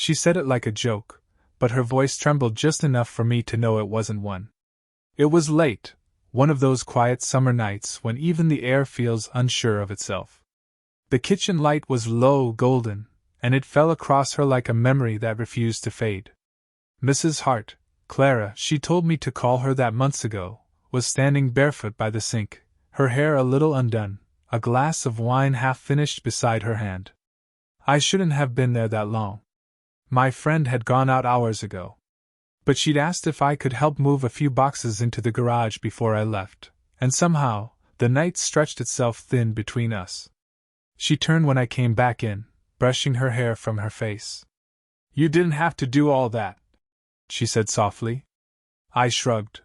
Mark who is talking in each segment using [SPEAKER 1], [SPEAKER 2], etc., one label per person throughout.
[SPEAKER 1] She said it like a joke, but her voice trembled just enough for me to know it wasn't one. It was late, one of those quiet summer nights when even the air feels unsure of itself. The kitchen light was low golden, and it fell across her like a memory that refused to fade. Mrs. Hart, Clara, she told me to call her that months ago, was standing barefoot by the sink, her hair a little undone, a glass of wine half finished beside her hand. I shouldn't have been there that long. My friend had gone out hours ago. But she'd asked if I could help move a few boxes into the garage before I left, and somehow, the night stretched itself thin between us. She turned when I came back in, brushing her hair from her face. "You didn't have to do all that," she said softly. I shrugged.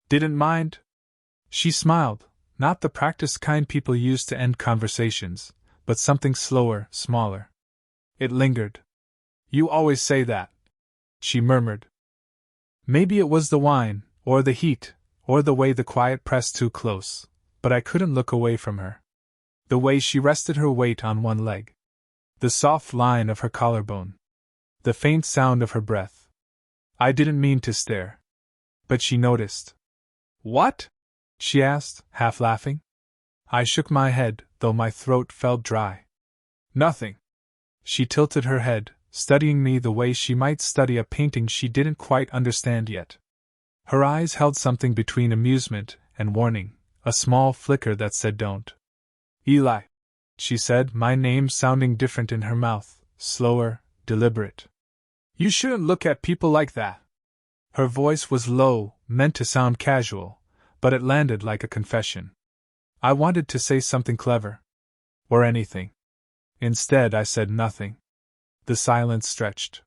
[SPEAKER 1] "Didn't mind?" She smiled, not the practiced kind people use to end conversations, but something slower, smaller. It lingered. "You always say that," she murmured. Maybe it was the wine, or the heat, or the way the quiet pressed too close, but I couldn't look away from her. The way she rested her weight on one leg. The soft line of her collarbone. The faint sound of her breath. I didn't mean to stare. But she noticed. "What?" she asked, half laughing. I shook my head, though my throat felt dry. "Nothing." She tilted her head, studying me the way she might study a painting she didn't quite understand yet. Her eyes held something between amusement and warning, a small flicker that said don't. "Eli," she said, my name sounding different in her mouth, slower, deliberate. "You shouldn't look at people like that." Her voice was low, meant to sound casual, but it landed like a confession. I wanted to say something clever. Or anything. Instead, I said nothing. The silence stretched.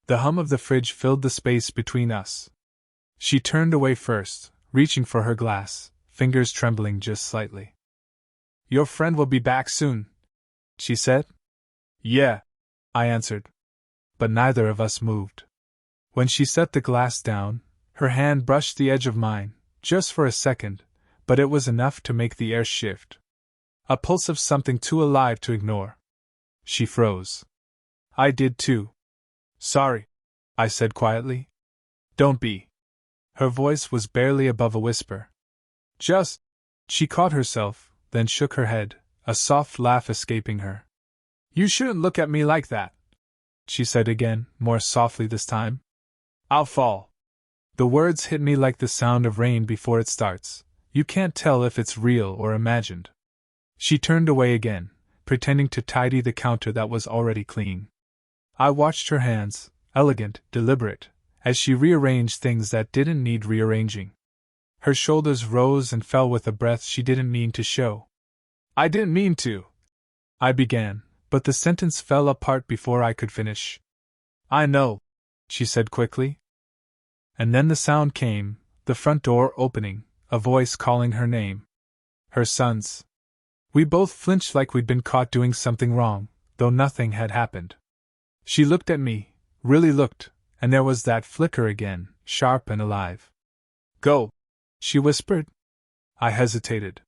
[SPEAKER 1] The hum of the fridge filled the space between us. She turned away first, reaching for her glass, fingers trembling just slightly. "Your friend will be back soon," she said. "Yeah," I answered. But neither of us moved. When she set the glass down, her hand brushed the edge of mine, just for a second, but it was enough to make the air shift. A pulse of something too alive to ignore. She froze. I did too. "Sorry," I said quietly. "Don't be." Her voice was barely above a whisper. "Just..." She caught herself, then shook her head, a soft laugh escaping her. "You shouldn't look at me like that," she said again, more softly this time. "I'll fall." The words hit me like the sound of rain before it starts. You can't tell if it's real or imagined. She turned away again, pretending to tidy the counter that was already clean. I watched her hands, elegant, deliberate, as she rearranged things that didn't need rearranging. Her shoulders rose and fell with a breath she didn't mean to show. "I didn't mean to," I began, but the sentence fell apart before I could finish. "I know," she said quickly. And then the sound came, the front door opening, a voice calling her name. Her son's. We both flinched like we'd been caught doing something wrong, though nothing had happened. She looked at me, really looked, and there was that flicker again, sharp and alive. "Go," she whispered. I hesitated.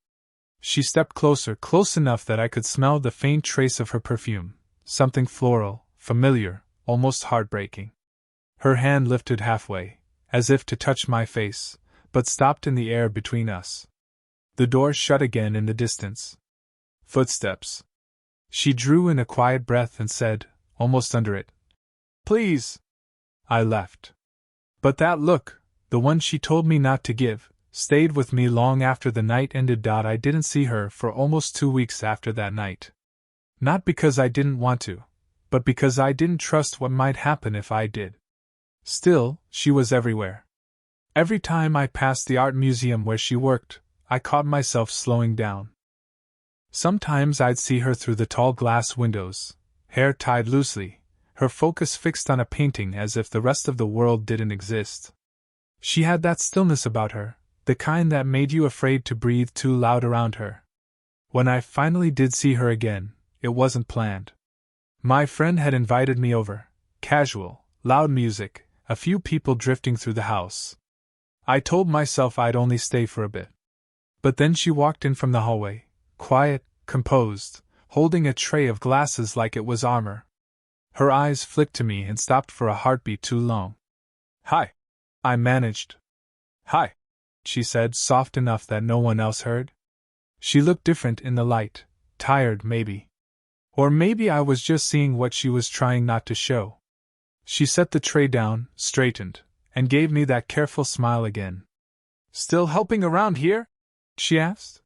[SPEAKER 1] She stepped closer, close enough that I could smell the faint trace of her perfume, something floral, familiar, almost heartbreaking. Her hand lifted halfway, as if to touch my face, but stopped in the air between us. The door shut again in the distance. Footsteps. She drew in a quiet breath and said, almost under it, "Please." I left. But that look, the one she told me not to give, stayed with me long after the night ended. I didn't see her for almost 2 weeks after that night. Not because I didn't want to, but because I didn't trust what might happen if I did. Still, she was everywhere. Every time I passed the art museum where she worked, I caught myself slowing down. Sometimes I'd see her through the tall glass windows, hair tied loosely, her focus fixed on a painting as if the rest of the world didn't exist. She had that stillness about her, the kind that made you afraid to breathe too loud around her. When I finally did see her again, it wasn't planned. My friend had invited me over, casual, loud music, a few people drifting through the house. I told myself I'd only stay for a bit. But then she walked in from the hallway, quiet, composed, holding a tray of glasses like it was armor. Her eyes flicked to me and stopped for a heartbeat too long. "Hi," I managed. "Hi," she said, soft enough that no one else heard. She looked different in the light, tired maybe. Or maybe I was just seeing what she was trying not to show. She set the tray down, straightened, and gave me that careful smile again. "Still helping around here?" she asked.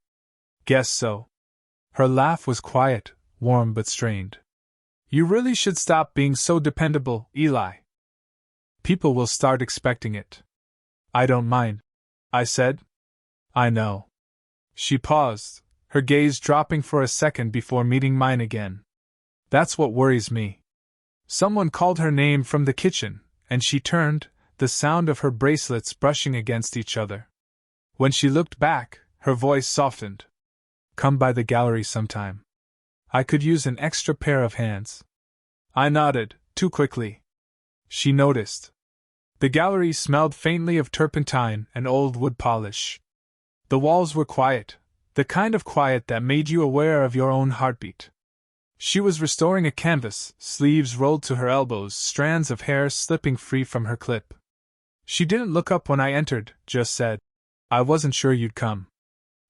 [SPEAKER 1] "Guess so." Her laugh was quiet, warm but strained. "You really should stop being so dependable, Eli. People will start expecting it." "I don't mind," I said. "I know." She paused, her gaze dropping for a second before meeting mine again. "That's what worries me." Someone called her name from the kitchen, and she turned, the sound of her bracelets brushing against each other. When she looked back, her voice softened. "Come by the gallery sometime. I could use an extra pair of hands." I nodded, too quickly. She noticed. The gallery smelled faintly of turpentine and old wood polish. The walls were quiet, the kind of quiet that made you aware of your own heartbeat. She was restoring a canvas, sleeves rolled to her elbows, strands of hair slipping free from her clip. She didn't look up when I entered, just said, "I wasn't sure you'd come."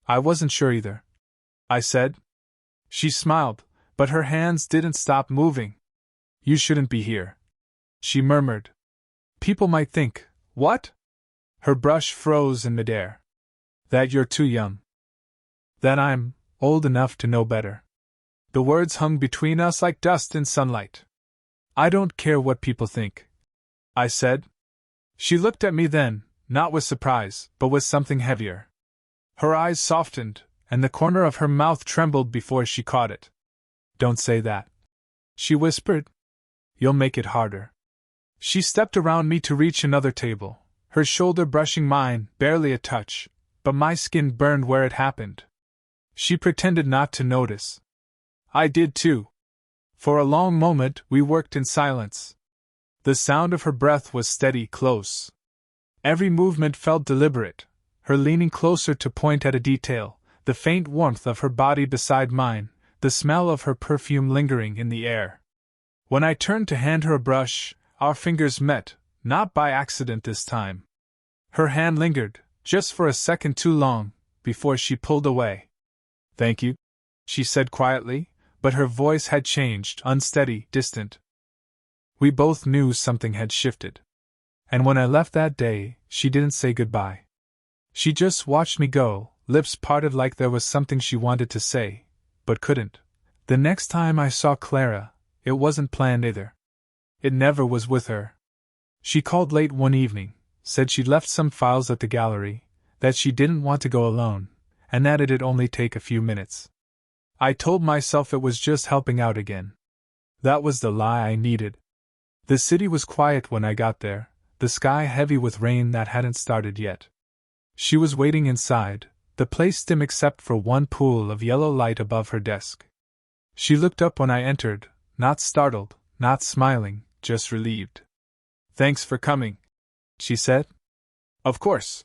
[SPEAKER 1] "I wasn't sure either," I said. She smiled, but her hands didn't stop moving. "You shouldn't be here," she murmured. "People might think." "What?" Her brush froze in midair. "That you're too young. That I'm old enough to know better." The words hung between us like dust in sunlight. "I don't care what people think," I said. She looked at me then, not with surprise, but with something heavier. Her eyes softened, and the corner of her mouth trembled before she caught it. "Don't say that," she whispered. "You'll make it harder." She stepped around me to reach another table, her shoulder brushing mine, barely a touch, but my skin burned where it happened. She pretended not to notice. I did too. For a long moment we worked in silence. The sound of her breath was steady, close. Every movement felt deliberate, her leaning closer to point at a detail, the faint warmth of her body beside mine, the smell of her perfume lingering in the air. When I turned to hand her a brush, our fingers met, not by accident this time. Her hand lingered, just for a second too long, before she pulled away. "Thank you," she said quietly, but her voice had changed, unsteady, distant. We both knew something had shifted. And when I left that day, she didn't say goodbye. She just watched me go, lips parted like there was something she wanted to say, but couldn't. The next time I saw Clara, it wasn't planned either. It never was with her. She called late one evening, said she'd left some files at the gallery, that she didn't want to go alone, and that it'd only take a few minutes. I told myself it was just helping out again. That was the lie I needed. The city was quiet when I got there, the sky heavy with rain that hadn't started yet. She was waiting inside, the place dim except for one pool of yellow light above her desk. She looked up when I entered, not startled, not smiling, just relieved. "Thanks for coming," she said. "Of course."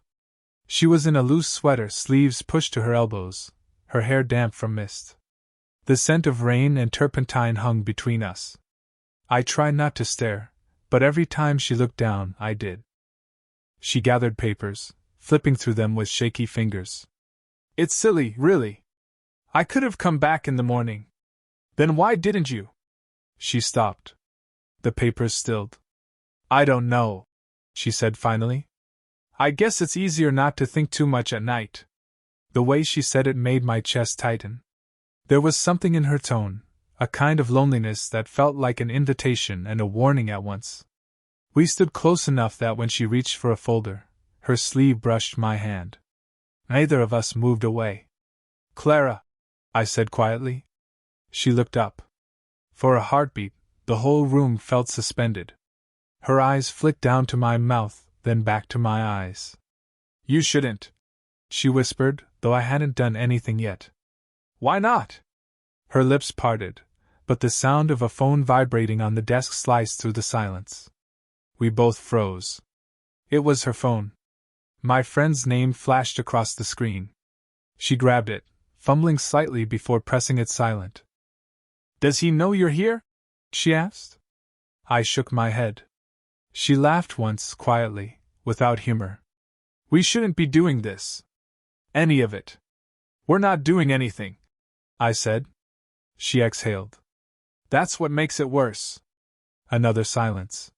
[SPEAKER 1] She was in a loose sweater, sleeves pushed to her elbows, her hair damp from mist. The scent of rain and turpentine hung between us. I tried not to stare, but every time she looked down, I did. She gathered papers, flipping through them with shaky fingers. "It's silly, really. I could have come back in the morning." "Then why didn't you?" She stopped. The papers stilled. "I don't know," she said finally. "I guess it's easier not to think too much at night." The way she said it made my chest tighten. There was something in her tone, a kind of loneliness that felt like an invitation and a warning at once. We stood close enough that when she reached for a folder, her sleeve brushed my hand. Neither of us moved away. "Clara," I said quietly. She looked up. For a heartbeat, the whole room felt suspended. Her eyes flicked down to my mouth, then back to my eyes. "You shouldn't," she whispered, though I hadn't done anything yet. "Why not?" Her lips parted, but the sound of a phone vibrating on the desk sliced through the silence. We both froze. It was her phone. My friend's name flashed across the screen. She grabbed it, fumbling slightly before pressing it silent. "Does he know you're here?" she asked. I shook my head. She laughed once, quietly, without humor. We shouldn't be doing this. Any of it. We're not doing anything, I said. She exhaled. That's what makes it worse. Another silence.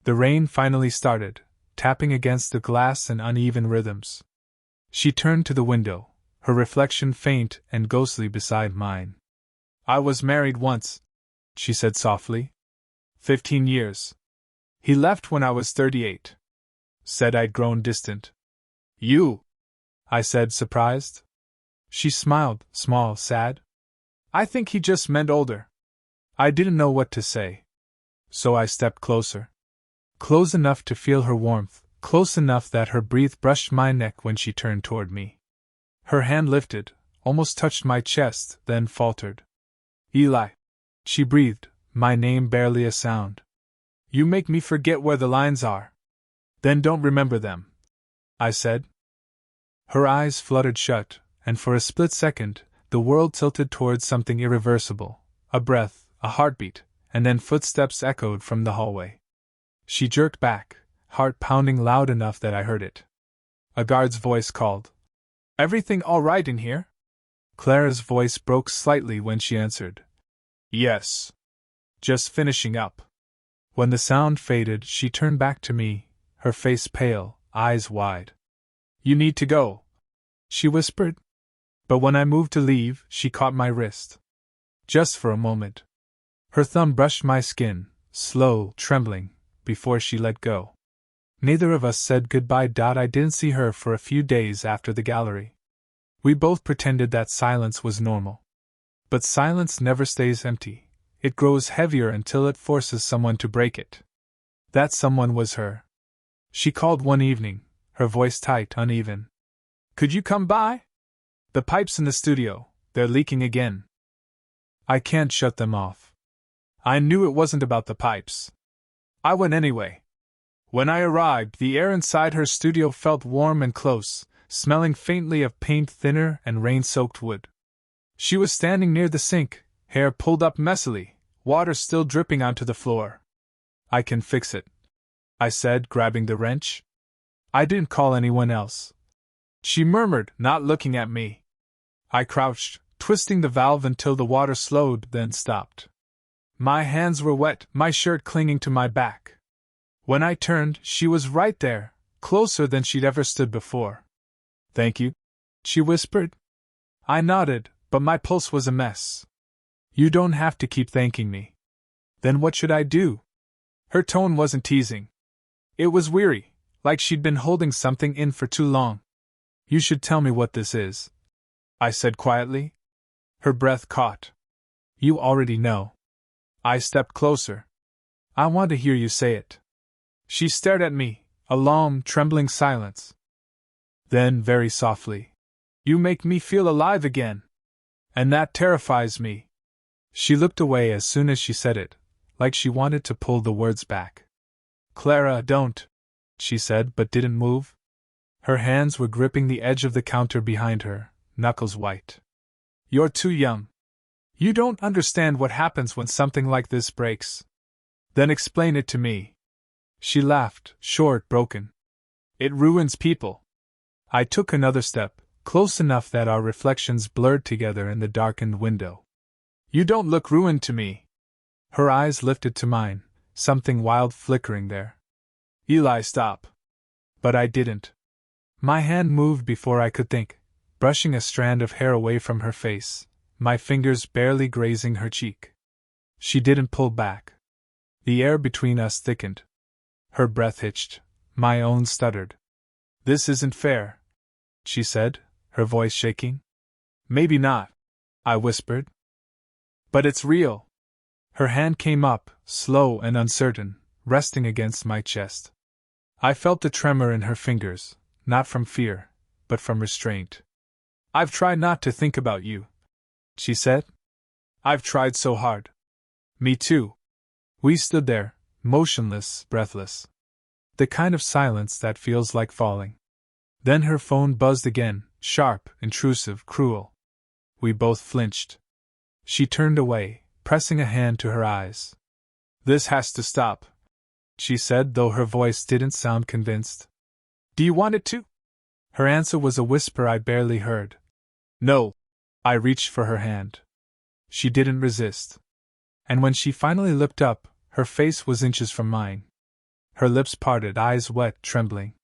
[SPEAKER 1] The rain finally started, tapping against the glass in uneven rhythms. She turned to the window, her reflection faint and ghostly beside mine. I was married once, she said softly. 15 years. He left when I was 38. Said I'd grown distant. You? I said, surprised. She smiled, small, sad. I think he just meant older. I didn't know what to say. So I stepped closer. Close enough to feel her warmth, close enough that her breath brushed my neck when she turned toward me. Her hand lifted, almost touched my chest, then faltered. Eli. She breathed, my name barely a sound. You make me forget where the lines are. Then don't remember them, I said. Her eyes fluttered shut, and for a split second, the world tilted towards something irreversible, a breath, a heartbeat, and then footsteps echoed from the hallway. She jerked back, heart pounding loud enough that I heard it. A guard's voice called. Everything all right in here? Clara's voice broke slightly when she answered. Yes. Just finishing up. When the sound faded, she turned back to me, her face pale, eyes wide. You need to go, she whispered. But when I moved to leave, she caught my wrist. Just for a moment. Her thumb brushed my skin, slow, trembling, before she let go. Neither of us said goodbye. I didn't see her for a few days after the gallery. We both pretended that silence was normal. But silence never stays empty. It grows heavier until it forces someone to break it. That someone was her. She called one evening, her voice tight, uneven. Could you come by? The pipes in the studio, they're leaking again. I can't shut them off. I knew it wasn't about the pipes. I went anyway. When I arrived, the air inside her studio felt warm and close, smelling faintly of paint thinner and rain-soaked wood. She was standing near the sink, hair pulled up messily, water still dripping onto the floor. I can fix it, I said, grabbing the wrench. I didn't call anyone else. She murmured, not looking at me. I crouched, twisting the valve until the water slowed, then stopped. My hands were wet, my shirt clinging to my back. When I turned, she was right there, closer than she'd ever stood before. Thank you, she whispered. I nodded, but my pulse was a mess. You don't have to keep thanking me. Then what should I do? Her tone wasn't teasing. It was weary, like she'd been holding something in for too long. You should tell me what this is, I said quietly. Her breath caught. You already know. I stepped closer. I want to hear you say it. She stared at me, a long, trembling silence. Then, very softly, you make me feel alive again. And that terrifies me. She looked away as soon as she said it, like she wanted to pull the words back. Clara, don't, she said, but didn't move. Her hands were gripping the edge of the counter behind her, knuckles white. You're too young. You don't understand what happens when something like this breaks. Then explain it to me. She laughed, short, broken. It ruins people. I took another step, close enough that our reflections blurred together in the darkened window. You don't look ruined to me. Her eyes lifted to mine, something wild flickering there. Eli, stop. But I didn't. My hand moved before I could think, brushing a strand of hair away from her face, my fingers barely grazing her cheek. She didn't pull back. The air between us thickened. Her breath hitched, my own stuttered. This isn't fair, she said, her voice shaking. Maybe not, I whispered. But it's real. Her hand came up, slow and uncertain, resting against my chest. I felt the tremor in her fingers, not from fear, but from restraint. I've tried not to think about you, she said. I've tried so hard. Me too. We stood there, motionless, breathless. The kind of silence that feels like falling. Then her phone buzzed again, sharp, intrusive, cruel. We both flinched. She turned away, pressing a hand to her eyes. This has to stop, she said, though her voice didn't sound convinced. Do you want it to? Her answer was a whisper I barely heard. No. I reached for her hand. She didn't resist. And when she finally looked up, her face was inches from mine. Her lips parted, eyes wet, trembling.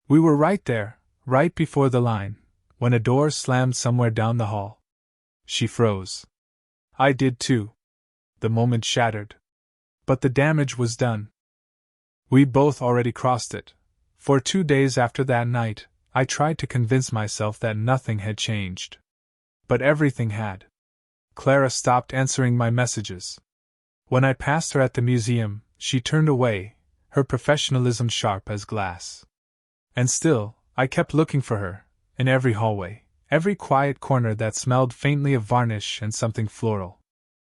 [SPEAKER 1] We were right there, right before the line, when a door slammed somewhere down the hall. She froze. I did too. The moment shattered. But the damage was done. We both already crossed it. For 2 days after that night, I tried to convince myself that nothing had changed. But everything had. Clara stopped answering my messages. When I passed her at the museum, she turned away, her professionalism sharp as glass. And still, I kept looking for her, in every hallway, every quiet corner that smelled faintly of varnish and something floral.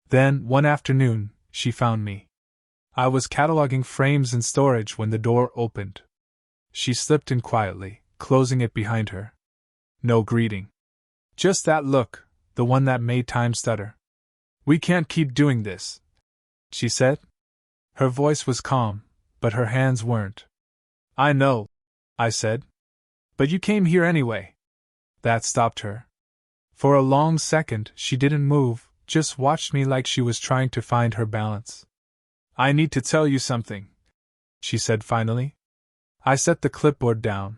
[SPEAKER 1] Then, one afternoon, she found me. I was cataloging frames in storage when the door opened. She slipped in quietly, closing it behind her. No greeting. Just that look, the one that made time stutter. We can't keep doing this, she said. Her voice was calm, but her hands weren't. I know, I said. But you came here anyway. That stopped her. For a long second, she didn't move, just watched me like she was trying to find her balance. I need to tell you something, she said finally. I set the clipboard down.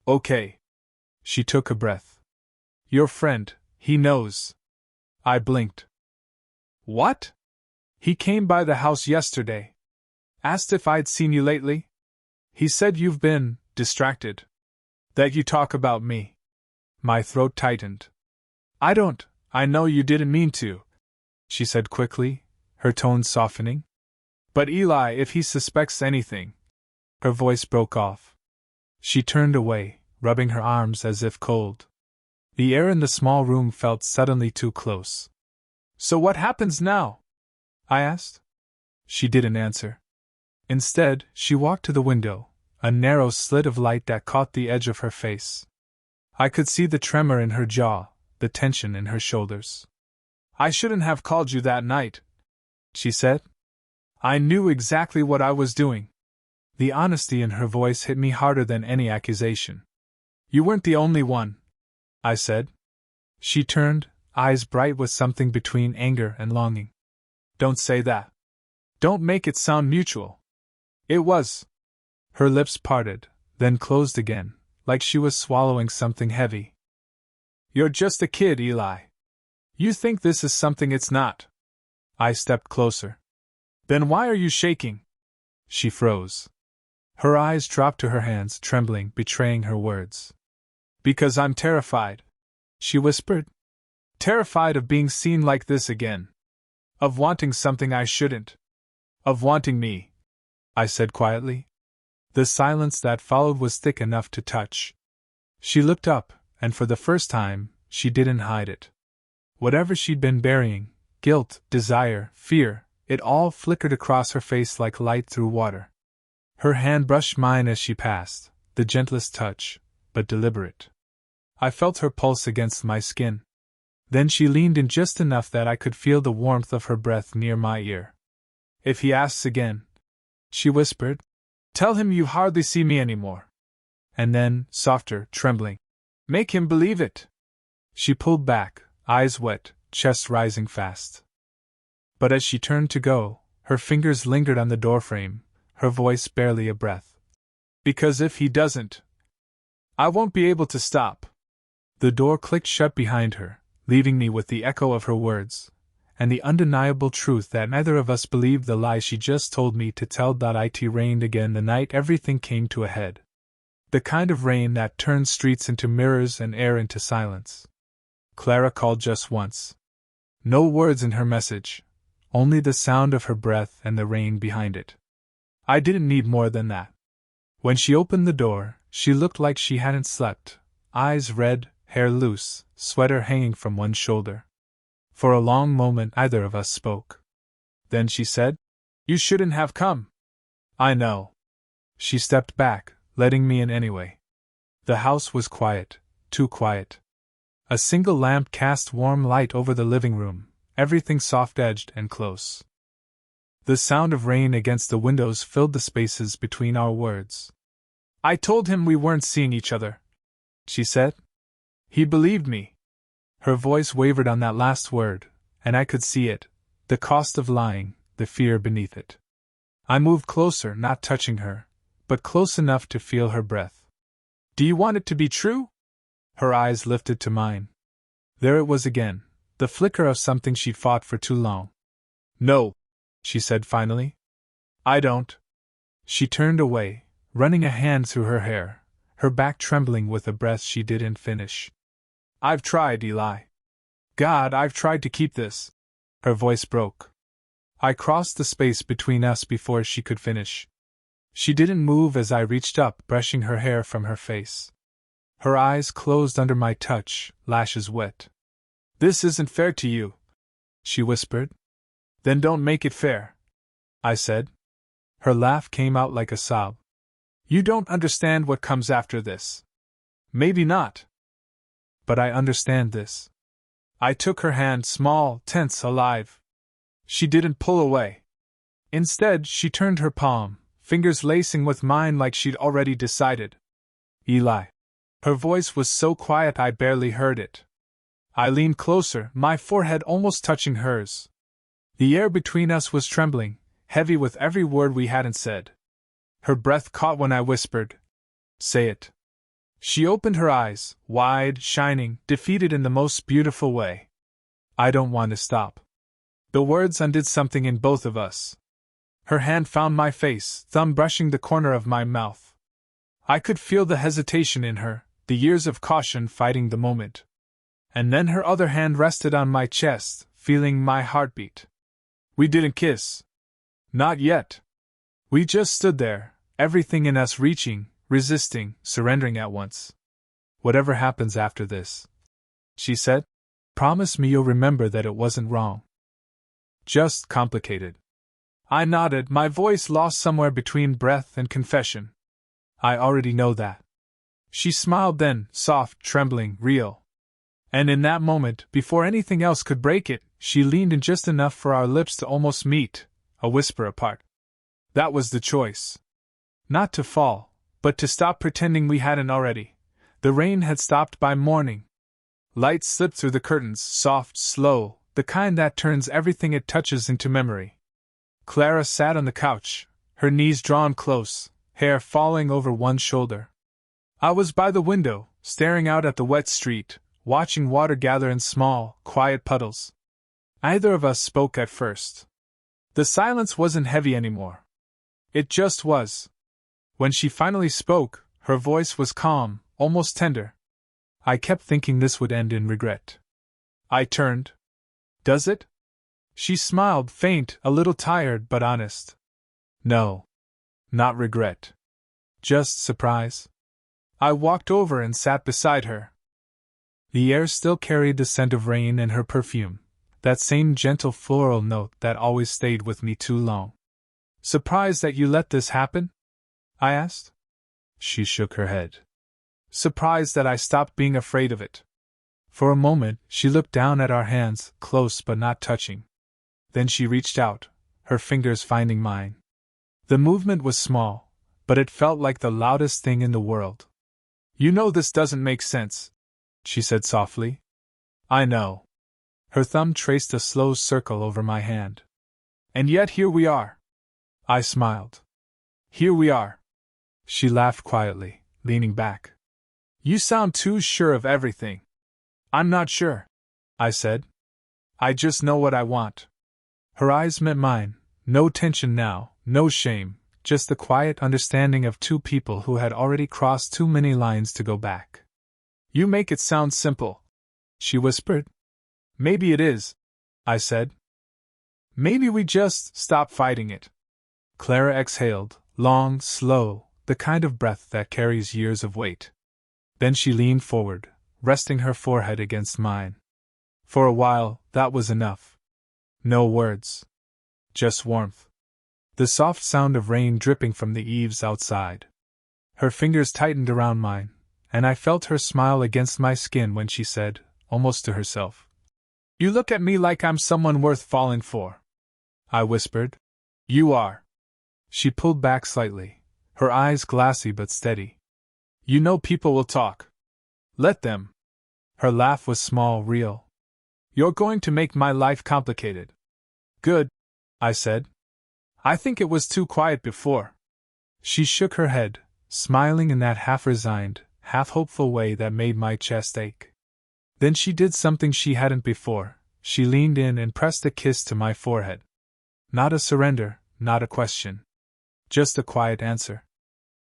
[SPEAKER 1] Okay. She took a breath. Your friend, he knows. I blinked. What? He came by the house yesterday. Asked if I'd seen you lately. He said you've been distracted. That you talk about me. My throat tightened. I know you didn't mean to, she said quickly, her tone softening. But Eli, if he suspects anything. Her voice broke off. She turned away, rubbing her arms as if cold. The air in the small room felt suddenly too close. So what happens now? I asked. She didn't answer. Instead, she walked to the window, a narrow slit of light that caught the edge of her face. I could see the tremor in her jaw, the tension in her shoulders. I shouldn't have called you that night, she said. I knew exactly what I was doing. The honesty in her voice hit me harder than any accusation. You weren't the only one, I said. She turned, eyes bright with something between anger and longing. Don't say that. Don't make it sound mutual. It was. Her lips parted, then closed again, like she was swallowing something heavy. You're just a kid, Eli. You think this is something it's not. I stepped closer. Then why are you shaking? She froze. Her eyes dropped to her hands, trembling, betraying her words. Because I'm terrified, she whispered. Terrified of being seen like this again. Of wanting something I shouldn't. Of wanting me, I said quietly. The silence that followed was thick enough to touch. She looked up, and for the first time, she didn't hide it. Whatever she'd been burying, guilt, desire, fear, it all flickered across her face like light through water. Her hand brushed mine as she passed, the gentlest touch, but deliberate. I felt her pulse against my skin. Then she leaned in just enough that I could feel the warmth of her breath near my ear. If he asks again, she whispered, tell him you hardly see me anymore. And then, softer, trembling, make him believe it. She pulled back, eyes wet, chest rising fast. But as she turned to go, her fingers lingered on the doorframe, her voice barely a breath. Because if he doesn't, I won't be able to stop. The door clicked shut behind her, leaving me with the echo of her words, and the undeniable truth that neither of us believed the lie she just told me to tell. It rained again the night everything came to a head. The kind of rain that turns streets into mirrors and air into silence. Clara called just once. No words in her message, only the sound of her breath and the rain behind it. I didn't need more than that. When she opened the door, she looked like she hadn't slept, eyes red, hair loose, sweater hanging from one shoulder. For a long moment neither of us spoke. Then she said, You shouldn't have come. I know. She stepped back, letting me in anyway. The house was quiet, too quiet. A single lamp cast warm light over the living room, everything soft-edged and close. The sound of rain against the windows filled the spaces between our words. "I told him we weren't seeing each other," she said. "He believed me." Her voice wavered on that last word, and I could see it, the cost of lying, the fear beneath it. I moved closer, not touching her, but close enough to feel her breath. "Do you want it to be true?" Her eyes lifted to mine. There it was again, the flicker of something she'd fought for too long. "No," she said finally. "I don't." She turned away, running a hand through her hair, her back trembling with a breath she didn't finish. "I've tried, Eli. God, I've tried to keep this." Her voice broke. I crossed the space between us before she could finish. She didn't move as I reached up, brushing her hair from her face. Her eyes closed under my touch, lashes wet. "This isn't fair to you," she whispered. "Then don't make it fair," I said. Her laugh came out like a sob. "You don't understand what comes after this." "Maybe not. But I understand this." I took her hand, small, tense, alive. She didn't pull away. Instead, she turned her palm, fingers lacing with mine like she'd already decided. "Eli." Her voice was so quiet I barely heard it. I leaned closer, my forehead almost touching hers. The air between us was trembling, heavy with every word we hadn't said. Her breath caught when I whispered, "Say it." She opened her eyes, wide, shining, defeated in the most beautiful way. "I don't want to stop." The words undid something in both of us. Her hand found my face, thumb brushing the corner of my mouth. I could feel the hesitation in her, the years of caution fighting the moment. And then her other hand rested on my chest, feeling my heartbeat. We didn't kiss. Not yet. We just stood there, everything in us reaching, resisting, surrendering at once. "Whatever happens after this," she said, "promise me you'll remember that it wasn't wrong. Just complicated." I nodded, my voice lost somewhere between breath and confession. "I already know that." She smiled then, soft, trembling, real. And in that moment, before anything else could break it, she leaned in just enough for our lips to almost meet, a whisper apart. That was the choice. Not to fall, but to stop pretending we hadn't already. The rain had stopped by morning. Light slipped through the curtains, soft, slow, the kind that turns everything it touches into memory. Clara sat on the couch, her knees drawn close, hair falling over one shoulder. I was by the window, staring out at the wet street, watching water gather in small, quiet puddles. Neither of us spoke at first. The silence wasn't heavy anymore. It just was. When she finally spoke, her voice was calm, almost tender. I kept thinking this would end in regret. I turned. "Does it?" She smiled, faint, a little tired but honest. "No. Not regret. Just surprise." I walked over and sat beside her. The air still carried the scent of rain and her perfume, that same gentle floral note that always stayed with me too long. "Surprised that you let this happen?" I asked. She shook her head. "Surprised that I stopped being afraid of it." For a moment, she looked down at our hands, close but not touching. Then she reached out, her fingers finding mine. The movement was small, but it felt like the loudest thing in the world. "You know this doesn't make sense," she said softly. "I know." Her thumb traced a slow circle over my hand. "And yet here we are." I smiled. "Here we are." She laughed quietly, leaning back. "You sound too sure of everything." "I'm not sure," I said. "I just know what I want." Her eyes met mine, no tension now, no shame, just the quiet understanding of two people who had already crossed too many lines to go back. "You make it sound simple," she whispered. "Maybe it is," I said. "Maybe we just stop fighting it." Clara exhaled, long, slow, the kind of breath that carries years of weight. Then she leaned forward, resting her forehead against mine. For a while, that was enough. No words. Just warmth. The soft sound of rain dripping from the eaves outside. Her fingers tightened around mine, and I felt her smile against my skin when she said, almost to herself, "You look at me like I'm someone worth falling for." I whispered. You are. She pulled back slightly, her eyes glassy but steady. You know people will talk. Let them. Her laugh was small, real. You're going to make my life complicated. Good, I said. I think it was too quiet before. She shook her head, smiling in that half-resigned, half-hopeful way that made my chest ache. Then she did something she hadn't before. She leaned in and pressed a kiss to my forehead. Not a surrender, not a question. Just a quiet answer.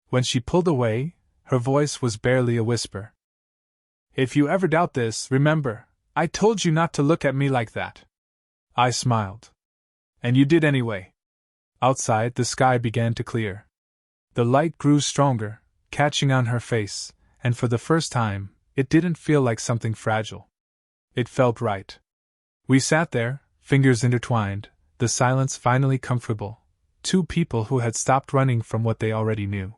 [SPEAKER 1] When she pulled away, her voice was barely a whisper. If you ever doubt this, remember, I told you not to look at me like that. I smiled. And you did anyway. Outside, the sky began to clear. The light grew stronger, catching on her face, and for the first time, it didn't feel like something fragile. It felt right. We sat there, fingers intertwined, the silence finally comfortable, two people who had stopped running from what they already knew.